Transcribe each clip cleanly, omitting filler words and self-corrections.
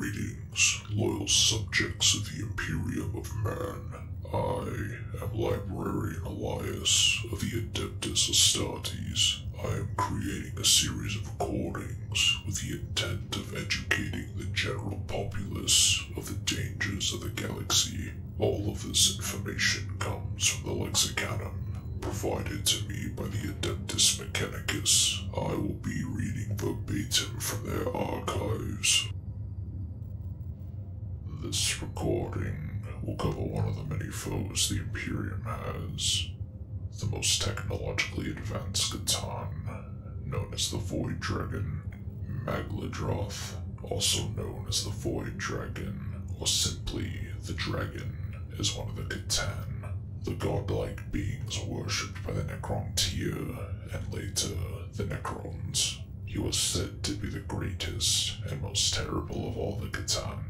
Greetings, loyal subjects of the Imperium of Man. I am Librarian Elias of the Adeptus Astartes. I am creating a series of recordings with the intent of educating the general populace of the dangers of the galaxy. All of this information comes from the Lexicanum provided to me by the Adeptus Mechanicus. I will be reading verbatim from their archives. This recording will cover one of the many foes the Imperium has. The most technologically advanced Catan, known as the Void Dragon, Magladroth, also known as the Void Dragon, or simply the Dragon, is one of the Catan, the godlike beings worshipped by the Necron tier, and later the Necrons. He was said to be the greatest and most terrible of all the Catan.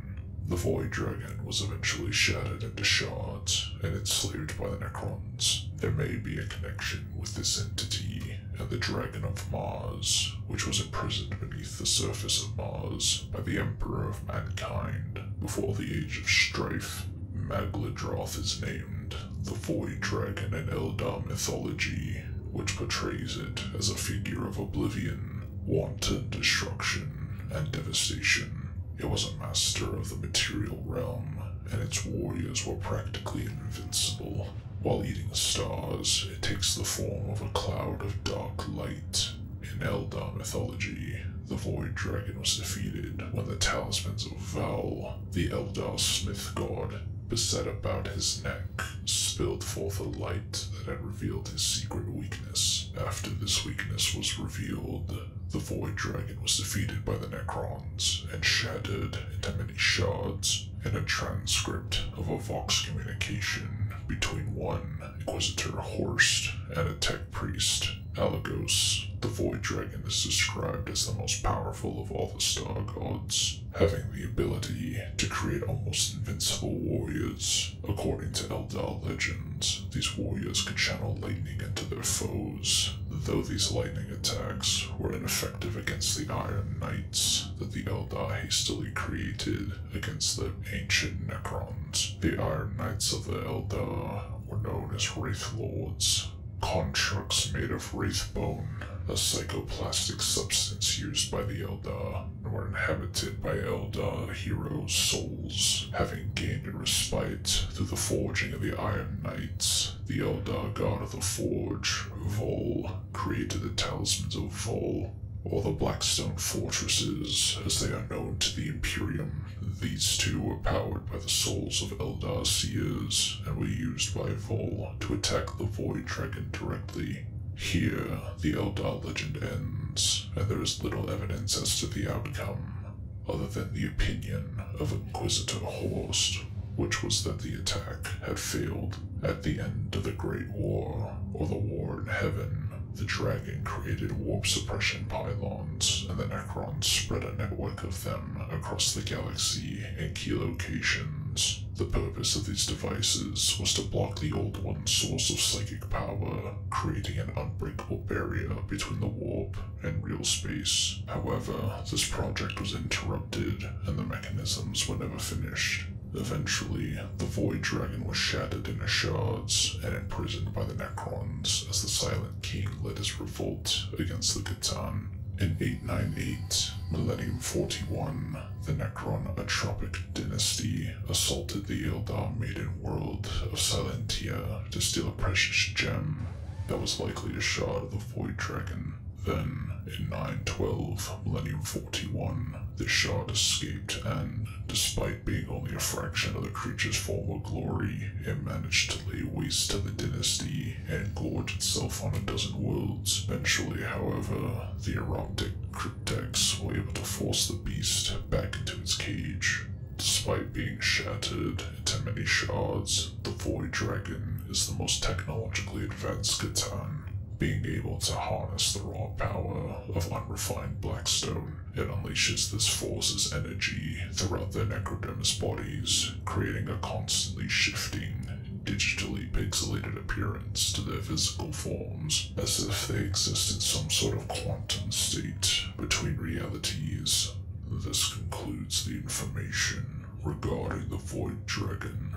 The Void Dragon was eventually shattered into shards and enslaved by the Necrons. There may be a connection with this entity and the Dragon of Mars, which was imprisoned beneath the surface of Mars by the Emperor of Mankind before the Age of Strife. Magladroth is named the Void Dragon in Eldar mythology, which portrays it as a figure of oblivion, wanton destruction, and devastation. It was a master of the material realm, and its warriors were practically invincible. While eating stars, it takes the form of a cloud of dark light. In Eldar mythology, the Void Dragon was defeated when the talismans of Val, the Eldar smith god, beset about his neck, spilled forth a light that had revealed his secret weakness. After this weakness was revealed, the Void Dragon was defeated by the Necrons and shattered into many shards. In a transcript of a Vox communication between one Inquisitor Horst and a tech priest, Alagos, the Void Dragon is described as the most powerful of all the star gods, having the ability to create almost invincible warriors. According to Eldar legends, these warriors could channel lightning into their foes, though these lightning attacks were ineffective against the Iron Knights that the Eldar hastily created against the ancient Necrons. The Iron Knights of the Eldar were known as Wraith Lords, constructs made of wraith bone, a psychoplastic substance used by the Eldar, and were inhabited by Eldar heroes' souls. Having gained a respite through the forging of the Iron Knights, the Eldar god of the Forge, Vol, created the talismans of Vol, or the Blackstone Fortresses, as they are known to the Imperium. These two were powered by the souls of Eldar seers, and were used by Vol to attack the Void Dragon directly. Here, the Eldar legend ends, and there is little evidence as to the outcome, other than the opinion of Inquisitor Horst, which was that the attack had failed. At the end of the Great War, or the War in Heaven, the dragon created warp suppression pylons, and the Necrons spread a network of them across the galaxy in key locations. The purpose of these devices was to block the Old One's source of psychic power, creating an unbreakable barrier between the warp and real space. However, this project was interrupted, and the mechanisms were never finished. Eventually, the Void Dragon was shattered into shards and imprisoned by the Necrons as the Silent King led his revolt against the Catan. In 898, Millennium 41, the Necron Atropic dynasty assaulted the Eldar maiden world of Silentia to steal a precious gem that was likely a shard of the Void Dragon. Then, in 912, Millennium 41, the shard escaped and, despite being only a fraction of the creature's former glory, it managed to lay waste to the dynasty and gorge itself on a dozen worlds. Eventually, however, the Eruptic Cryptex were able to force the beast back into its cage. Despite being shattered into many shards, the Void Dragon is the most technologically advanced Catan. Being able to harness the raw power of unrefined Blackstone, it unleashes this force's energy throughout their necrodermis bodies, creating a constantly shifting, digitally pixelated appearance to their physical forms, as if they exist in some sort of quantum state between realities. This concludes contains the information regarding the Void Dragon.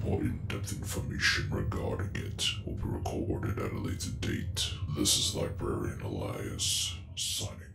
More in-depth information regarding it will be recorded at a later date. This is Librarian Elias, signing